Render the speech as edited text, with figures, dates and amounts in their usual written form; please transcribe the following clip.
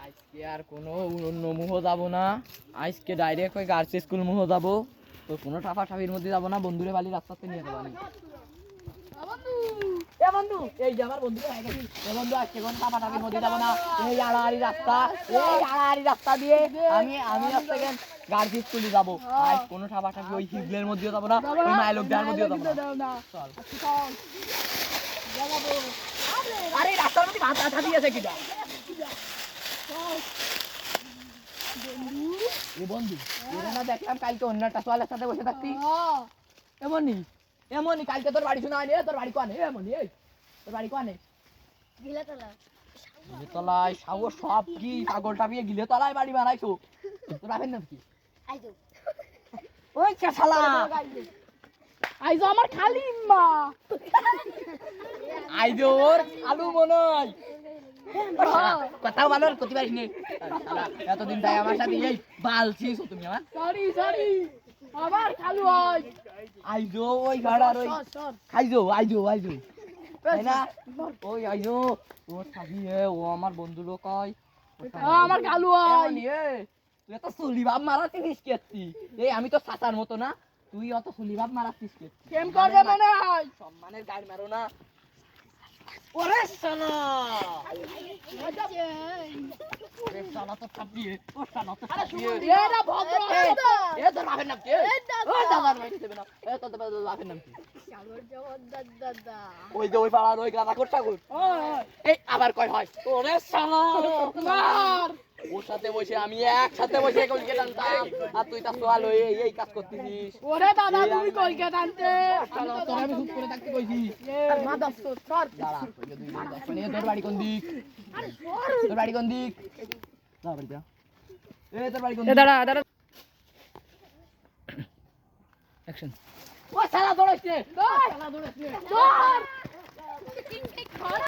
আজকে আর কোনো অন্য মুহ যাব না, আজকে ডাইরেক্ট ওই গার্লস স্কুল মুহ যাব। তো কোনো ঠাপাঠাপির মধ্যে যাব না, বন্ধুরে বালি রাস্তাতে নিয়ে যাবো আমি। এ বন্ধু, এই যে আমার বন্ধু হয়ে গেছি। এ বন্ধু, আজকে কোনো ঠাপাঠাপির মধ্যে যাব না। এই আড়াআড়ি রাস্তা দিয়ে আমি আজকে গার্লস স্কুলে যাব। আজ কোনো ঠাপাঠাপি ওই হিগলের মধ্যেও যাব না, ওই মাইলক দেওয়ার মধ্যেও যাব না। চল আরে রাস্তার মধ্যে মাথা দিয়েছে কিটা? এ বন্ধু, এরা না দেখলাম কালকে অন্য একটা সোয়ালের সাথে বসে থাকতি। এমনই কালকে তোর বাড়ি শোনা হয়নি। তোর বাড়ি কোয়ানে? এমনই এই তোর বাড়ি কোয়ানে? গিলেতলায় সাগর সব কি পাগলটা বিয়ে গিলেতলায় বাড়ি বানাইছো? তোর বাপের নাম কি? ওই শালা আইজো আমার খালি মা আইজোর আলু মনে হয়। কথা বলো, করতে পারিস নি। এতদিন তাই আমার সাথে এই বালছিস তুমি আমার। সরি আমার খালু হয় আইজো ওই ঘাড়ার ওই খাইজো আইজো তাই না? ওই আইজো ওর থাকি ও আমার বন্ধু লোক হয়। আমার খালু হয় তুই এত চুলি ভাব মারাচ্ছিস কেছি? এই আমি তো সাতার মতো না, তুই অত চুলি ভাব মারাচ্ছিস কে? কেম করবে মনে হয়? সম্মানের গাড়ি মারো না। ওরে শালা, ওরে শালা তো থাপিয়ে, ও শালা তো থাপিয়ে। এরা ভদ্র এ তোর বাপের নাম কি? ও দাদার মাইটি দেবে না। এ তোর বাপের নাম কি? সাগর জগদ্দার দাদা ওই যে ওই পাড়ার ওই গাদা কোট ঠাকুর। এই আবার কয় হয় ওরে শালা মার ওর সাথে বসে আমি একসাথে বসে কলকে টানতাম, আর তুই তা সোয়াল হয়ে এই কাজ করতেছিস। ওরে দাদা তুমি কলকে টানতে শালা তোর আমি চুপ করে থাকতে কইছি। মা দস্ত সর দাঁড়া, ওই যে দুই মিনিট দশ মিনিট। তোর বাড়ি কোন দিক? তোর বাড়ি কোন দিক? যা বাড়ি যা। এ তোর বাড়ি কোন দিক? দাঁড়া অ্যাকশন। ও শালা দৌড়াইছে, শালা দৌড়াইছে। ধর